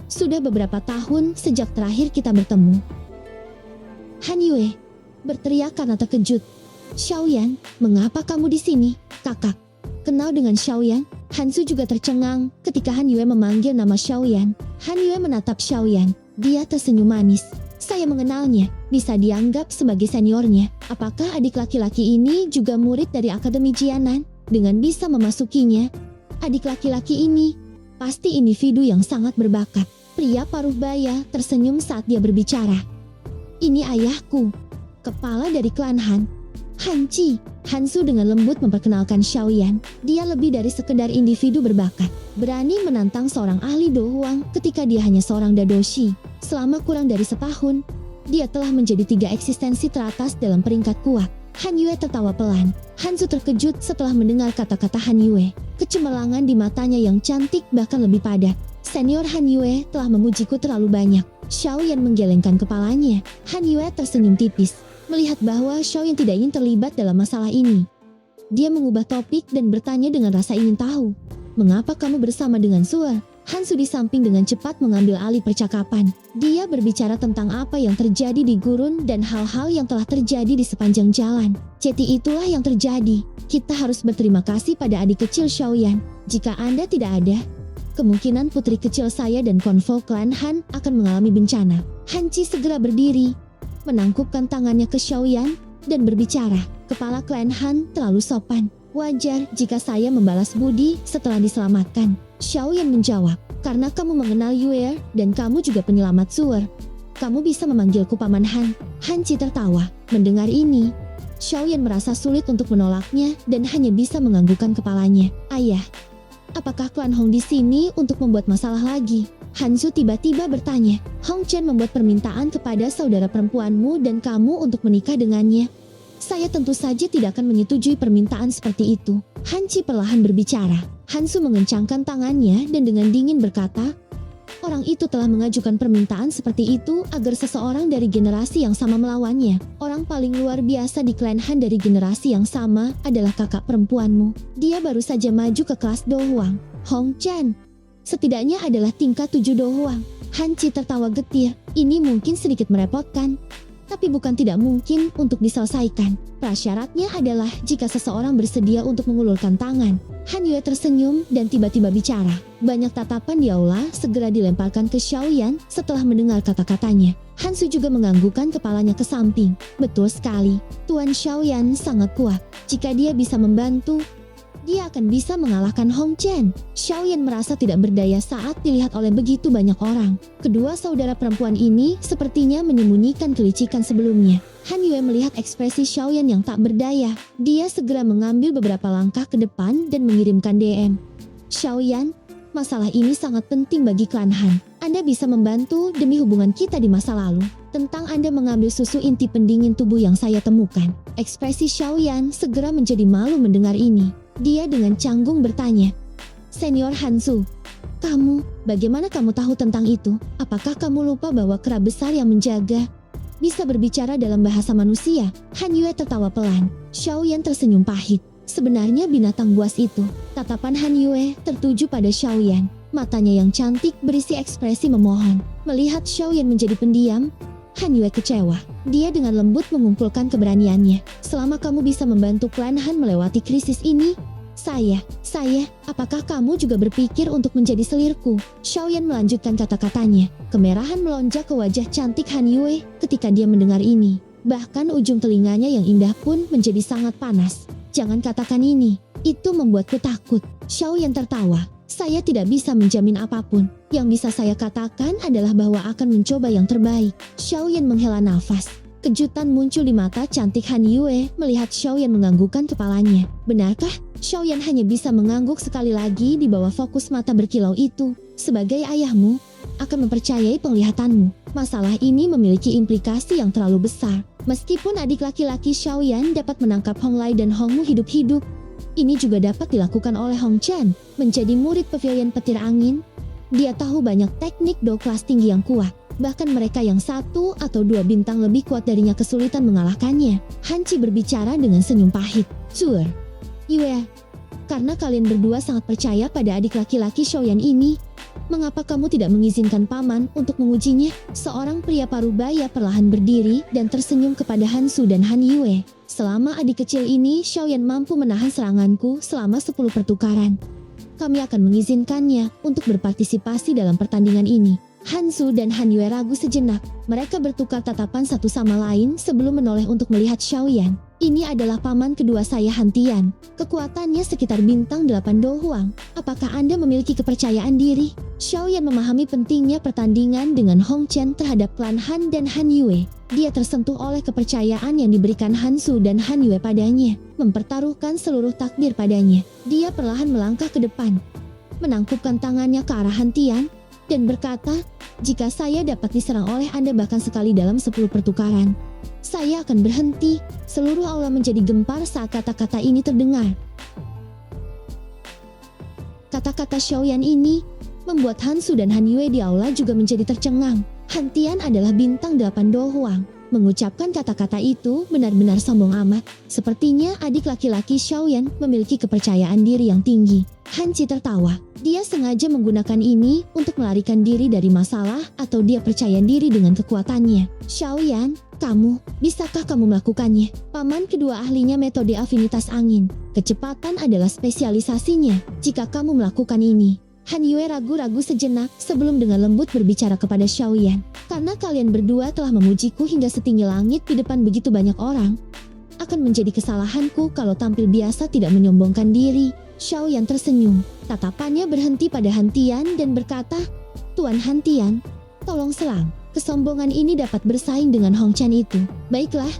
sudah beberapa tahun sejak terakhir kita bertemu." Han Yue berteriak karena terkejut. "Xiaoyan, mengapa kamu di sini, kakak?" Kenal dengan Xiaoyan? Hansu juga tercengang ketika Han Yue memanggil nama Xiaoyan. Han Yue menatap Xiaoyan. Dia tersenyum manis. "Saya mengenalnya, bisa dianggap sebagai seniornya. Apakah adik laki-laki ini juga murid dari Akademi Jianan? Dengan bisa memasukinya, adik laki-laki ini pasti individu yang sangat berbakat." Pria parubaya tersenyum saat dia berbicara. "Ini ayahku, kepala dari klan Han, Han Qi." Hansu dengan lembut memperkenalkan Xiaoyan. Dia lebih dari sekedar individu berbakat. Berani menantang seorang ahli Do Huang ketika dia hanya seorang dadoshi. Selama kurang dari setahun, dia telah menjadi 3 eksistensi teratas dalam peringkat kuat. Han Yue tertawa pelan. Hansu terkejut setelah mendengar kata-kata Han Yue. Kecemerlangan di matanya yang cantik bahkan lebih padat. Senior Han Yue telah memujiku terlalu banyak. Xiaoyan menggelengkan kepalanya. Han Yue tersenyum tipis melihat bahwa Xiaoyan tidak ingin terlibat dalam masalah ini. Dia mengubah topik dan bertanya dengan rasa ingin tahu, "Mengapa kamu bersama dengan Suer?" Hansu di samping dengan cepat mengambil alih percakapan. Dia berbicara tentang apa yang terjadi di gurun dan hal-hal yang telah terjadi di sepanjang jalan. "Jadi itulah yang terjadi. Kita harus berterima kasih pada adik kecil Xiaoyan. Jika Anda tidak ada, kemungkinan putri kecil saya dan konvo klan Han akan mengalami bencana." Han Qi segera berdiri, menangkupkan tangannya ke Xiaoyan, dan berbicara, "Kepala klan Han terlalu sopan. Wajar jika saya membalas budi setelah diselamatkan." Xiaoyan menjawab, "Karena kamu mengenal Yue dan kamu juga penyelamat Suer, kamu bisa memanggilku Paman Han." Han Qi tertawa. Mendengar ini, Xiaoyan merasa sulit untuk menolaknya dan hanya bisa menganggukkan kepalanya. "Ayah, apakah klan Hong di sini untuk membuat masalah lagi?" Hansu tiba-tiba bertanya. "Hong Chen membuat permintaan kepada saudara perempuanmu dan kamu untuk menikah dengannya. Saya tentu saja tidak akan menyetujui permintaan seperti itu." Han Qi perlahan berbicara. Hansu mengencangkan tangannya dan dengan dingin berkata, "Orang itu telah mengajukan permintaan seperti itu agar seseorang dari generasi yang sama melawannya. Orang paling luar biasa di klan Han dari generasi yang sama adalah kakak perempuanmu. Dia baru saja maju ke kelas Do Huang. Hong Chen setidaknya adalah tingkat 7 Do Huang." Han Qi tertawa getir. Ini mungkin sedikit merepotkan, tapi bukan tidak mungkin untuk diselesaikan. Prasyaratnya adalah jika seseorang bersedia untuk mengulurkan tangan. Han Yue tersenyum dan tiba-tiba bicara. Banyak tatapan di aula segera dilemparkan ke Xiaoyan setelah mendengar kata-katanya. Hansu juga menganggukkan kepalanya ke samping. "Betul sekali, Tuan Xiaoyan sangat kuat. Jika dia bisa membantu, dia akan bisa mengalahkan Hong Chen." Xiaoyan merasa tidak berdaya saat dilihat oleh begitu banyak orang. Kedua saudara perempuan ini sepertinya menyembunyikan kelicikan sebelumnya. Han Yue melihat ekspresi Xiaoyan yang tak berdaya. Dia segera mengambil beberapa langkah ke depan dan mengirimkan DM. "Xiaoyan, masalah ini sangat penting bagi klan Han. Anda bisa membantu demi hubungan kita di masa lalu. Tentang Anda mengambil susu inti pendingin tubuh yang saya temukan." Ekspresi Xiaoyan segera menjadi malu mendengar ini. Dia dengan canggung bertanya, "Senior Hansu, Bagaimana kamu tahu tentang itu? Apakah kamu lupa bahwa kera besar yang menjaga bisa berbicara dalam bahasa manusia? Han Yue tertawa pelan. Xiaoyan tersenyum pahit. Sebenarnya binatang buas itu. Tatapan Han Yue tertuju pada Xiaoyan. Matanya yang cantik berisi ekspresi memohon. Melihat Xiaoyan menjadi pendiam, Han Yue kecewa. Dia dengan lembut mengumpulkan keberaniannya. Selama kamu bisa membantu klan Han melewati krisis ini, saya, apakah kamu juga berpikir untuk menjadi selirku? Xiaoyan melanjutkan kata-katanya. Kemerahan melonjak ke wajah cantik Han Yue ketika dia mendengar ini. Bahkan ujung telinganya yang indah pun menjadi sangat panas. Jangan katakan ini, itu membuatku takut. Xiaoyan tertawa. Saya tidak bisa menjamin apapun. Yang bisa saya katakan adalah bahwa akan mencoba yang terbaik. Xiaoyan menghela nafas. Kejutan muncul di mata cantik Han Yue melihat Xiaoyan menganggukkan kepalanya. Benarkah Xiaoyan hanya bisa mengangguk sekali lagi di bawah fokus mata berkilau itu? Sebagai ayahmu, akan mempercayai penglihatanmu. Masalah ini memiliki implikasi yang terlalu besar. Meskipun adik laki-laki Xiaoyan dapat menangkap Hong Lai dan Hong Mu hidup-hidup, ini juga dapat dilakukan oleh Hong Chen. Menjadi murid pavilion petir angin, dia tahu banyak teknik do kelas tinggi yang kuat. Bahkan mereka yang 1 atau 2 bintang lebih kuat darinya kesulitan mengalahkannya. Han Qi berbicara dengan senyum pahit. Sur, Yue, karena kalian berdua sangat percaya pada adik laki-laki Xiaoyan ini, mengapa kamu tidak mengizinkan paman untuk mengujinya? Seorang pria parubaya perlahan berdiri dan tersenyum kepada Han Su dan Han Yue. Selama adik kecil ini Xiaoyan mampu menahan seranganku selama 10 pertukaran, kami akan mengizinkannya untuk berpartisipasi dalam pertandingan ini. Han Su dan Han Yue ragu sejenak. Mereka bertukar tatapan satu sama lain sebelum menoleh untuk melihat Xiaoyan. Ini adalah paman kedua saya, Han Tian. Kekuatannya sekitar bintang 8 Do Huang. Apakah Anda memiliki kepercayaan diri? Xiaoyan memahami pentingnya pertandingan dengan Hong Chen terhadap klan Han dan Han Yue. Dia tersentuh oleh kepercayaan yang diberikan Han Su dan Han Yue padanya, mempertaruhkan seluruh takdir padanya. Dia perlahan melangkah ke depan, menangkupkan tangannya ke arah Han Tian, dan berkata, jika saya dapat diserang oleh Anda bahkan sekali dalam 10 pertukaran, saya akan berhenti. Seluruh aula menjadi gempar saat kata-kata ini terdengar. Kata-kata Xiaoyan ini membuat Han Su dan Han Yue di aula juga menjadi tercengang. Han Tian adalah bintang 8 Do Huang. Mengucapkan kata-kata itu benar-benar sombong amat. Sepertinya adik laki-laki Xiaoyan memiliki kepercayaan diri yang tinggi. Han Qi tertawa. Dia sengaja menggunakan ini untuk melarikan diri dari masalah atau dia percaya diri dengan kekuatannya. Xiaoyan, bisakah kamu melakukannya? Paman kedua ahlinya metode afinitas angin. Kecepatan adalah spesialisasinya. Jika kamu melakukan ini, Han Yue ragu-ragu sejenak sebelum dengan lembut berbicara kepada Xiaoyan. Karena kalian berdua telah memujiku hingga setinggi langit di depan begitu banyak orang, akan menjadi kesalahanku kalau tampil biasa tidak menyombongkan diri. Xiaoyan tersenyum. Tatapannya berhenti pada Han Tian dan berkata, Tuan Han Tian, tolong selang. Kesombongan ini dapat bersaing dengan Hong Chen itu. Baiklah,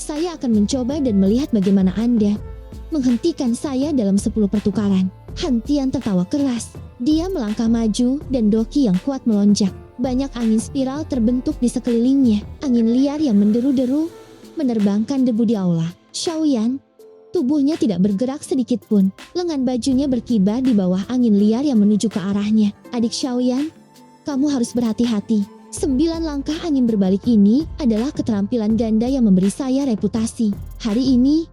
saya akan mencoba dan melihat bagaimana Anda menghentikan saya dalam 10 pertukaran. Han Tian tertawa keras. Dia melangkah maju dan doki yang kuat melonjak. Banyak angin spiral terbentuk di sekelilingnya. Angin liar yang menderu-deru menerbangkan debu di aula. Xiaoyan, tubuhnya tidak bergerak sedikit pun. Lengan bajunya berkibar di bawah angin liar yang menuju ke arahnya. Adik Xiaoyan, kamu harus berhati-hati. 9 langkah angin berbalik ini adalah keterampilan ganda yang memberi saya reputasi. Hari ini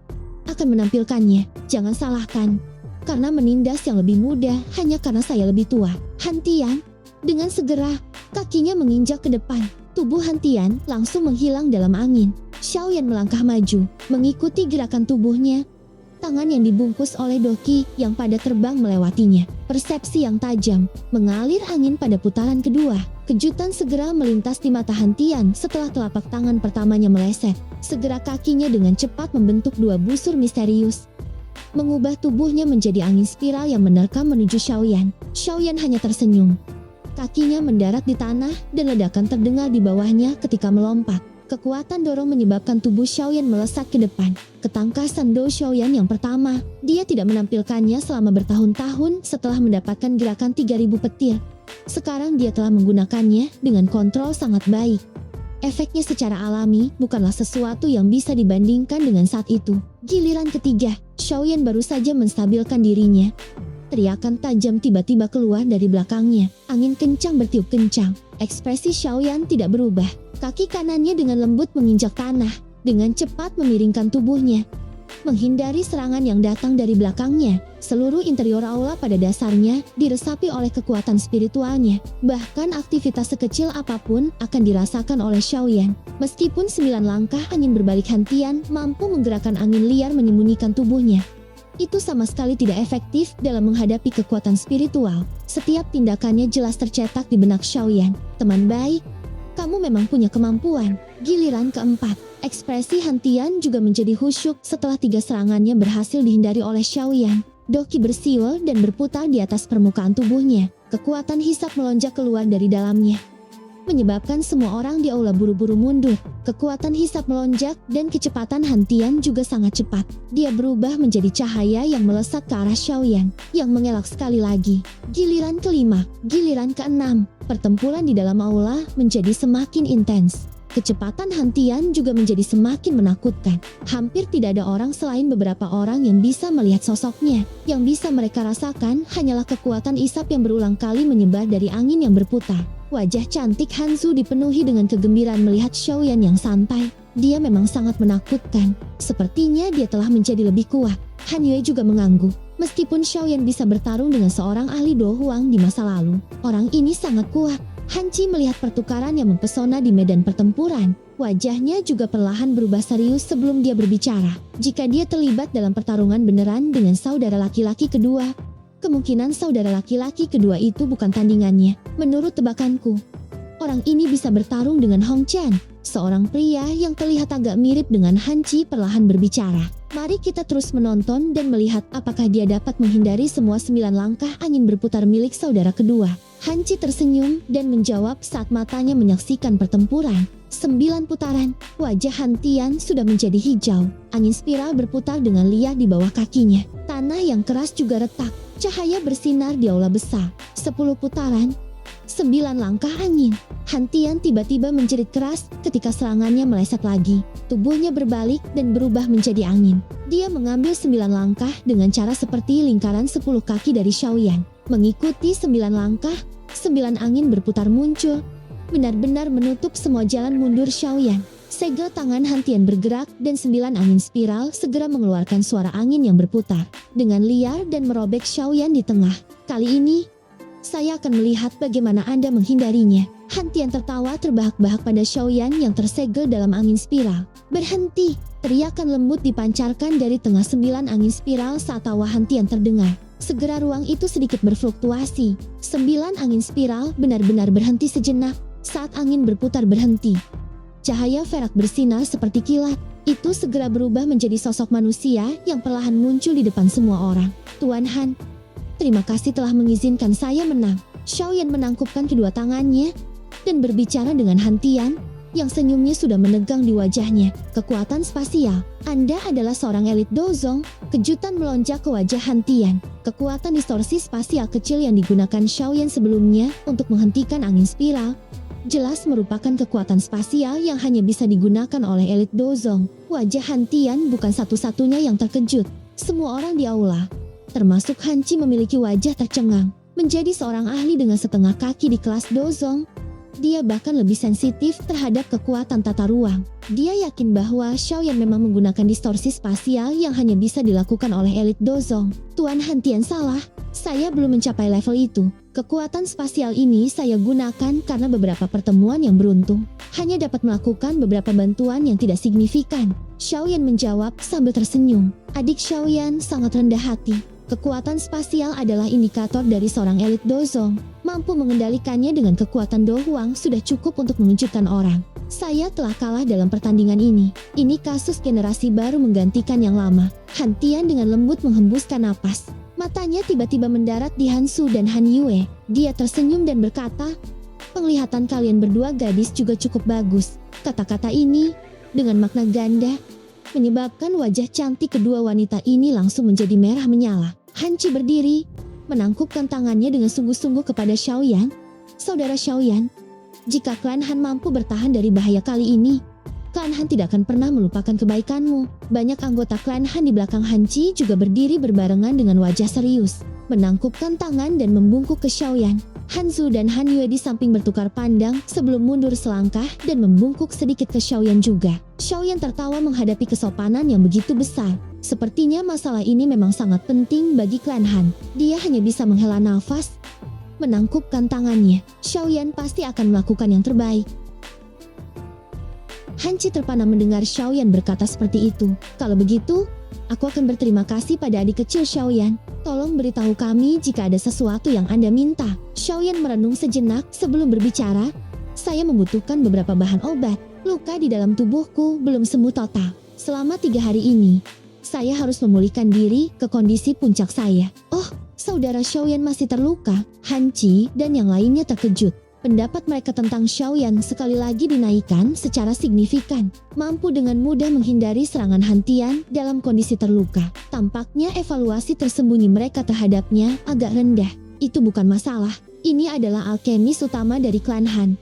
akan menampilkannya. Jangan salahkan. Karena menindas yang lebih mudah hanya karena saya lebih tua. Han Tian, dengan segera, kakinya menginjak ke depan. Tubuh Han Tian langsung menghilang dalam angin. Xiaoyan melangkah maju, mengikuti gerakan tubuhnya. Tangan yang dibungkus oleh doki yang pada terbang melewatinya. Persepsi yang tajam, mengalir angin pada putaran kedua. Kejutan segera melintas di mata Han Tian setelah telapak tangan pertamanya meleset. Segera kakinya dengan cepat membentuk 2 busur misterius, mengubah tubuhnya menjadi angin spiral yang menerkam menuju Xiaoyan. Xiaoyan hanya tersenyum. Kakinya mendarat di tanah dan ledakan terdengar di bawahnya ketika melompat. Kekuatan dorong menyebabkan tubuh Xiaoyan melesat ke depan. Ketangkasan Do Xiaoyan yang pertama, dia tidak menampilkannya selama bertahun-tahun setelah mendapatkan gerakan 3000 petir. Sekarang dia telah menggunakannya dengan kontrol sangat baik. Efeknya secara alami bukanlah sesuatu yang bisa dibandingkan dengan saat itu. Giliran ketiga, Xiaoyan baru saja menstabilkan dirinya. Teriakan tajam tiba-tiba keluar dari belakangnya. Angin kencang bertiup kencang. Ekspresi Xiaoyan tidak berubah. Kaki kanannya dengan lembut menginjak tanah. Dengan cepat memiringkan tubuhnya, menghindari serangan yang datang dari belakangnya. Seluruh interior aula pada dasarnya diresapi oleh kekuatan spiritualnya. Bahkan aktivitas sekecil apapun akan dirasakan oleh Xiaoyan. Meskipun 9 langkah angin berbalik Hantian mampu menggerakkan angin liar menyembunyikan tubuhnya, itu sama sekali tidak efektif dalam menghadapi kekuatan spiritual. Setiap tindakannya jelas tercetak di benak Xiaoyan. Teman baik, kamu memang punya kemampuan. Giliran keempat, ekspresi Hantian juga menjadi khusyuk setelah 3 serangannya berhasil dihindari oleh Xiaoyan. Doki bersiul dan berputar di atas permukaan tubuhnya. Kekuatan hisap melonjak keluar dari dalamnya, menyebabkan semua orang di aula buru-buru mundur. Kekuatan hisap melonjak dan kecepatan Hantian juga sangat cepat. Dia berubah menjadi cahaya yang melesat ke arah Xiaoyan yang mengelak sekali lagi. Giliran kelima, giliran keenam, pertempuran di dalam aula menjadi semakin intens. Kecepatan Hantian juga menjadi semakin menakutkan. Hampir tidak ada orang selain beberapa orang yang bisa melihat sosoknya. Yang bisa mereka rasakan hanyalah kekuatan isap yang berulang kali menyebar dari angin yang berputar. Wajah cantik Hanzu dipenuhi dengan kegembiraan melihat Xiaoyan yang santai. Dia memang sangat menakutkan. Sepertinya dia telah menjadi lebih kuat. Han Yue juga mengangguk. Meskipun Xiaoyan bisa bertarung dengan seorang ahli Do Huang di masa lalu, orang ini sangat kuat. Han Qi melihat pertukaran yang mempesona di medan pertempuran. Wajahnya juga perlahan berubah serius sebelum dia berbicara. Jika dia terlibat dalam pertarungan beneran dengan saudara laki-laki kedua, kemungkinan saudara laki-laki kedua itu bukan tandingannya. Menurut tebakanku, orang ini bisa bertarung dengan Hong Chen. Seorang pria yang terlihat agak mirip dengan Han Qi perlahan berbicara. Mari kita terus menonton dan melihat apakah dia dapat menghindari semua 9 langkah angin berputar milik saudara kedua. Han Qi tersenyum dan menjawab saat matanya menyaksikan pertempuran. 9 putaran, wajah Hantian sudah menjadi hijau. Angin spiral berputar dengan liar di bawah kakinya. Tanah yang keras juga retak. Cahaya bersinar di aula besar. 10 putaran, 9 langkah angin. Hantian tiba-tiba menjerit keras ketika serangannya meleset lagi. Tubuhnya berbalik dan berubah menjadi angin. Dia mengambil 9 langkah dengan cara seperti lingkaran 10 kaki dari Xiaoyan. Mengikuti 9 langkah, 9 angin berputar muncul, benar-benar menutup semua jalan mundur Xiaoyan. Segel tangan Hantian bergerak dan 9 angin spiral segera mengeluarkan suara angin yang berputar dengan liar dan merobek Xiaoyan di tengah. Kali ini, saya akan melihat bagaimana Anda menghindarinya. Hantian tertawa terbahak-bahak pada Xiaoyan yang tersegel dalam angin spiral. Berhenti! Teriakan lembut dipancarkan dari tengah 9 angin spiral saat tawa Hantian terdengar. Segera ruang itu sedikit berfluktuasi. 9 angin spiral benar-benar berhenti sejenak saat angin berputar berhenti. Cahaya perak bersinar seperti kilat. Itu segera berubah menjadi sosok manusia yang perlahan muncul di depan semua orang. Tuan Han, terima kasih telah mengizinkan saya menang. Xiaoyan menangkupkan kedua tangannya dan berbicara dengan Hantian yang senyumnya sudah menegang di wajahnya. Kekuatan spasial. Anda adalah seorang elit Dozong. Kejutan melonjak ke wajah Hantian. Kekuatan distorsi spasial kecil yang digunakan Xiaoyan sebelumnya untuk menghentikan angin spiral jelas merupakan kekuatan spasial yang hanya bisa digunakan oleh elit Dozong. Wajah Hantian bukan satu-satunya yang terkejut. Semua orang di aula, termasuk Han Qi, memiliki wajah tercengang. Menjadi seorang ahli dengan setengah kaki di kelas Dozong, dia bahkan lebih sensitif terhadap kekuatan tata ruang. Dia yakin bahwa Xiaoyan memang menggunakan distorsi spasial yang hanya bisa dilakukan oleh elit Dozong. Tuan Hantian salah, saya belum mencapai level itu. Kekuatan spasial ini saya gunakan karena beberapa pertemuan yang beruntung. Hanya dapat melakukan beberapa bantuan yang tidak signifikan. Xiaoyan menjawab sambil tersenyum. Adik Xiaoyan sangat rendah hati. Kekuatan spasial adalah indikator dari seorang elit Dozong. Mampu mengendalikannya dengan kekuatan Do Huang sudah cukup untuk mengejutkan orang. Saya telah kalah dalam pertandingan ini. Ini kasus generasi baru menggantikan yang lama. Hantian dengan lembut menghembuskan napas. Matanya tiba-tiba mendarat di Hansu dan Han Yue. Dia tersenyum dan berkata, "Penglihatan kalian berdua gadis juga cukup bagus." Kata-kata ini dengan makna ganda menyebabkan wajah cantik kedua wanita ini langsung menjadi merah menyala. Han Qi berdiri, menangkupkan tangannya dengan sungguh-sungguh kepada Xiaoyan. "Saudara Xiaoyan, jika klan Han mampu bertahan dari bahaya kali ini, Klan Han tidak akan pernah melupakan kebaikanmu. Banyak anggota klan Han di belakang Han Chi juga berdiri berbarengan dengan wajah serius, menangkupkan tangan dan membungkuk ke Xiaoyan. Han Zu dan Han Yue di samping bertukar pandang sebelum mundur selangkah dan membungkuk sedikit ke Xiaoyan juga. Xiaoyan tertawa menghadapi kesopanan yang begitu besar. Sepertinya masalah ini memang sangat penting bagi klan Han. Dia hanya bisa menghela nafas, menangkupkan tangannya. Xiaoyan pasti akan melakukan yang terbaik. Han Chi terpana mendengar Xiaoyan berkata seperti itu. Kalau begitu, aku akan berterima kasih pada adik kecil Xiaoyan. Tolong beritahu kami jika ada sesuatu yang Anda minta. Xiaoyan merenung sejenak sebelum berbicara. Saya membutuhkan beberapa bahan obat. Luka di dalam tubuhku belum sembuh total. Selama 3 hari ini, saya harus memulihkan diri ke kondisi puncak saya. Oh, saudara Xiaoyan masih terluka. Han Chi dan yang lainnya terkejut. Pendapat mereka tentang Xiaoyan sekali lagi dinaikkan secara signifikan. Mampu dengan mudah menghindari serangan Hantian dalam kondisi terluka. Tampaknya evaluasi tersembunyi mereka terhadapnya agak rendah. Itu bukan masalah. Ini adalah alkemis utama dari klan Han.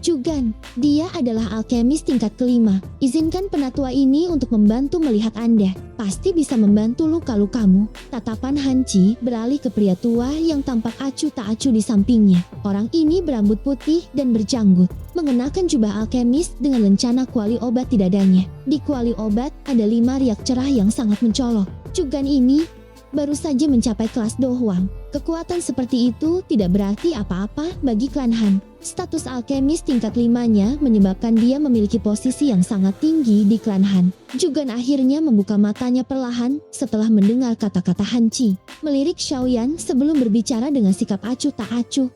Jugan, dia adalah alkemis tingkat kelima. Izinkan penatua ini untuk membantu melihat Anda. Pasti bisa membantu luka-lukamu. Tatapan Han Chi beralih ke pria tua yang tampak acuh tak acuh di sampingnya. Orang ini berambut putih dan berjanggut, mengenakan jubah alkemis dengan lencana kuali obat di dadanya. Di kuali obat ada 5 riak cerah yang sangat mencolok. Jugan ini baru saja mencapai kelas Do Huang. Kekuatan seperti itu tidak berarti apa-apa bagi klan Han. Status alkemis tingkat 5-nya menyebabkan dia memiliki posisi yang sangat tinggi di klan Han. Jugan akhirnya membuka matanya perlahan setelah mendengar kata-kata Han Chi. Melirik Xiaoyan sebelum berbicara dengan sikap acuh tak acuh.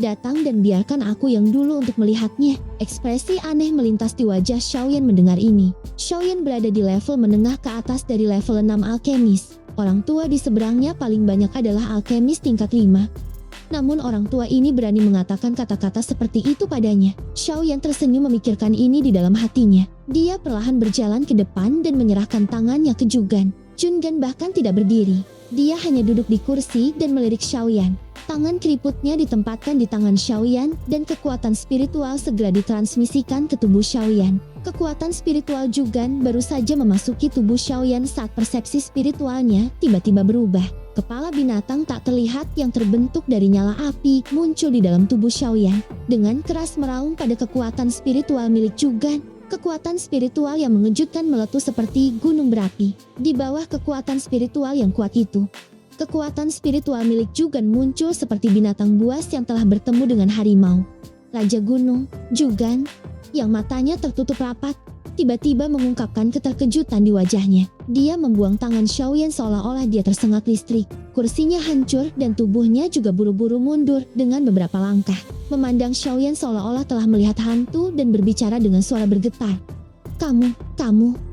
Datang dan biarkan aku yang dulu untuk melihatnya. Ekspresi aneh melintas di wajah Xiaoyan mendengar ini. Xiaoyan berada di level menengah ke atas dari level 6 alkemis. Orang tua di seberangnya paling banyak adalah alkemis tingkat 5. Namun orang tua ini berani mengatakan kata-kata seperti itu padanya. Xiaoyan tersenyum memikirkan ini di dalam hatinya. Dia perlahan berjalan ke depan dan menyerahkan tangannya ke Jugan. Jungan bahkan tidak berdiri. Dia hanya duduk di kursi dan melirik Xiaoyan. Tangan keriputnya ditempatkan di tangan Xiaoyan dan kekuatan spiritual segera ditransmisikan ke tubuh Xiaoyan. Kekuatan spiritual Jugan baru saja memasuki tubuh Xiaoyan saat persepsi spiritualnya tiba-tiba berubah. Kepala binatang tak terlihat yang terbentuk dari nyala api muncul di dalam tubuh Xiaoyan. Dengan keras meraung pada kekuatan spiritual milik Jugan. Kekuatan spiritual yang mengejutkan meletus seperti gunung berapi. Di bawah kekuatan spiritual yang kuat itu, kekuatan spiritual milik Jugan muncul seperti binatang buas yang telah bertemu dengan harimau. Raja Gunung, Jugan, yang matanya tertutup rapat, tiba-tiba mengungkapkan keterkejutan di wajahnya. Dia membuang tangan Xiaoyan seolah-olah dia tersengat listrik. Kursinya hancur dan tubuhnya juga buru-buru mundur dengan beberapa langkah. Memandang Xiaoyan seolah-olah telah melihat hantu dan berbicara dengan suara bergetar. Kamu.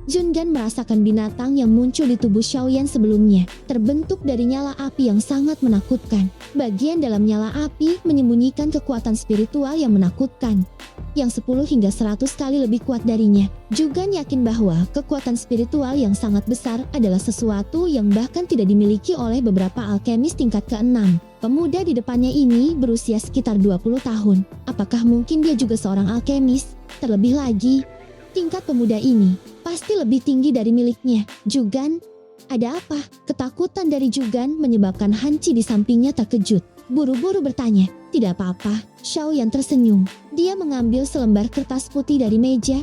Jungan merasakan binatang yang muncul di tubuh Xiaoyan sebelumnya, terbentuk dari nyala api yang sangat menakutkan. Bagian dalam nyala api menyembunyikan kekuatan spiritual yang menakutkan, yang 10 hingga 100 kali lebih kuat darinya. Jugan yakin bahwa kekuatan spiritual yang sangat besar adalah sesuatu yang bahkan tidak dimiliki oleh beberapa alkemis tingkat ke-6. Pemuda di depannya ini berusia sekitar 20 tahun. Apakah mungkin dia juga seorang alkemis? Terlebih lagi, tingkat pemuda ini pasti lebih tinggi dari miliknya. Jugan, ada apa? Ketakutan dari Jugan menyebabkan Han Chi di sampingnya terkejut. Buru-buru bertanya, tidak apa-apa. Xiaoyan tersenyum. Dia mengambil selembar kertas putih dari meja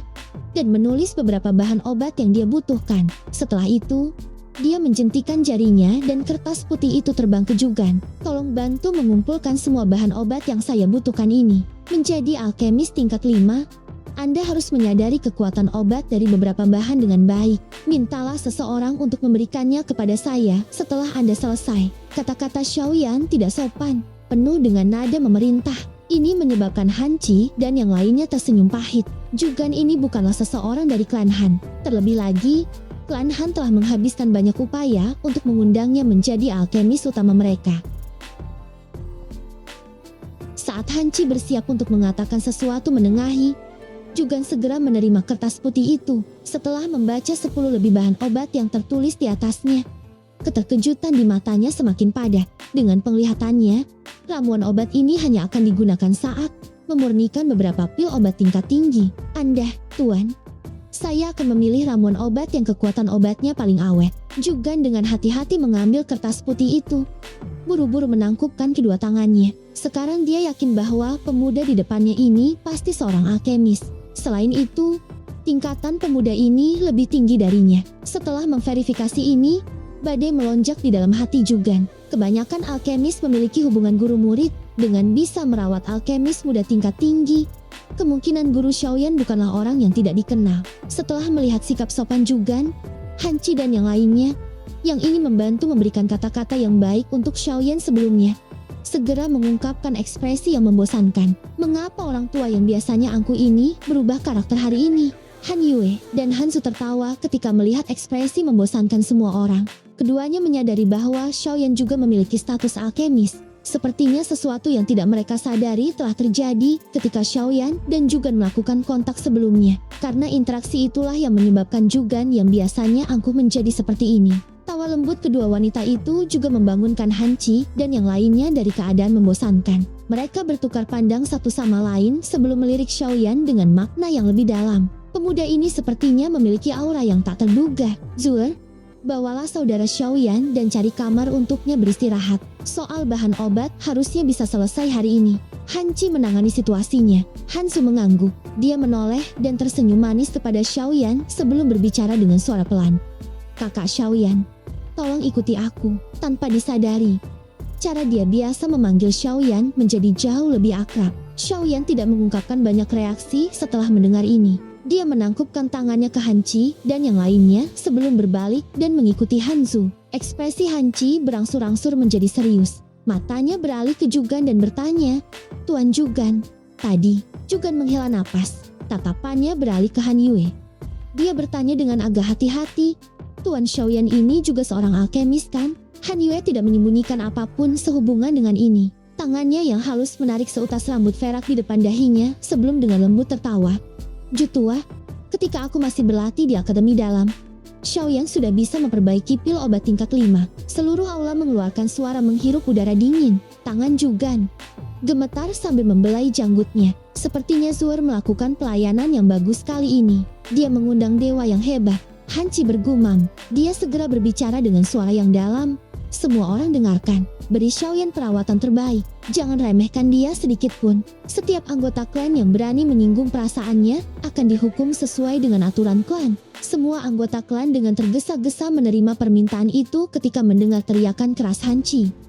dan menulis beberapa bahan obat yang dia butuhkan. Setelah itu, dia menjentikan jarinya dan kertas putih itu terbang ke Jugan. Tolong bantu mengumpulkan semua bahan obat yang saya butuhkan ini. Menjadi alkemis tingkat 5, Anda harus menyadari kekuatan obat dari beberapa bahan dengan baik. Mintalah seseorang untuk memberikannya kepada saya setelah Anda selesai. Kata-kata Xiaoyan tidak sopan, penuh dengan nada memerintah. Ini menyebabkan Han Chi dan yang lainnya tersenyum pahit. Jugan ini bukanlah seseorang dari klan Han. Terlebih lagi, klan Han telah menghabiskan banyak upaya untuk mengundangnya menjadi alkemis utama mereka. Saat Han Chi bersiap untuk mengatakan sesuatu menengahi, Jugan segera menerima kertas putih itu. Setelah membaca 10 lebih bahan obat yang tertulis di atasnya, keterkejutan di matanya semakin padat. Dengan penglihatannya, ramuan obat ini hanya akan digunakan saat memurnikan beberapa pil obat tingkat tinggi. Anda, Tuan, Saya akan memilih ramuan obat yang kekuatan obatnya paling awet. Jugan dengan hati-hati mengambil kertas putih itu. Buru-buru menangkupkan kedua tangannya. Sekarang dia yakin bahwa pemuda di depannya ini pasti seorang alkemis. Selain itu, tingkatan pemuda ini lebih tinggi darinya. Setelah memverifikasi ini, badai melonjak di dalam hati Jugan. Kebanyakan alkemis memiliki hubungan guru murid dengan bisa merawat alkemis muda tingkat tinggi. Kemungkinan guru Xiaoyan bukanlah orang yang tidak dikenal. Setelah melihat sikap sopan Jugan, Hanci dan yang lainnya yang ingin membantu memberikan kata-kata yang baik untuk Xiaoyan sebelumnya, segera mengungkapkan ekspresi yang membosankan. Mengapa orang tua yang biasanya angkuh ini berubah karakter hari ini? Han Yue dan Hansu tertawa ketika melihat ekspresi membosankan semua orang. Keduanya menyadari bahwa Xiaoyan juga memiliki status alkemis. Sepertinya sesuatu yang tidak mereka sadari telah terjadi ketika Xiaoyan dan Jugan melakukan kontak sebelumnya. Karena interaksi itulah yang menyebabkan Jugan yang biasanya angkuh menjadi seperti ini. Tawa lembut kedua wanita itu juga membangunkan Hanci dan yang lainnya dari keadaan membosankan. Mereka bertukar pandang satu sama lain sebelum melirik Xiaoyan dengan makna yang lebih dalam. Pemuda ini sepertinya memiliki aura yang tak terduga. Zuer, bawalah saudara Xiaoyan dan cari kamar untuknya beristirahat. Soal bahan obat harusnya bisa selesai hari ini. Hanci menangani situasinya. Hansu mengangguk. Dia menoleh dan tersenyum manis kepada Xiaoyan sebelum berbicara dengan suara pelan. Kakak Xiaoyan, tolong ikuti aku. Tanpa disadari, cara dia biasa memanggil Xiaoyan menjadi jauh lebih akrab. Xiaoyan tidak mengungkapkan banyak reaksi setelah mendengar ini. Dia menangkupkan tangannya ke Hanci dan yang lainnya sebelum berbalik dan mengikuti Hanzu. Ekspresi Hanci berangsur-angsur menjadi serius. Matanya beralih ke Jugan dan bertanya, Tuan Jugan, tadi. Jugan menghela napas. Tatapannya beralih ke Han Yue. Dia bertanya dengan agak hati-hati, Tuan Xiaoyan ini juga seorang alkemis kan? Han Yue tidak menyembunyikan apapun sehubungan dengan ini. Tangannya yang halus menarik seutas rambut perak di depan dahinya sebelum dengan lembut tertawa. Jutua, ketika aku masih berlatih di Akademi Dalam, Xiaoyan sudah bisa memperbaiki pil obat tingkat 5. Seluruh aula mengeluarkan suara menghirup udara dingin. Tangan Jugan gemetar sambil membelai janggutnya. Sepertinya Zuer melakukan pelayanan yang bagus kali ini. Dia mengundang dewa yang hebat. Hanci bergumam. Dia segera berbicara dengan suara yang dalam. Semua orang dengarkan. Beri Xiaoyan perawatan terbaik. Jangan remehkan dia sedikit pun. Setiap anggota klan yang berani menyinggung perasaannya akan dihukum sesuai dengan aturan klan. Semua anggota klan dengan tergesa-gesa menerima permintaan itu ketika mendengar teriakan keras Hanci.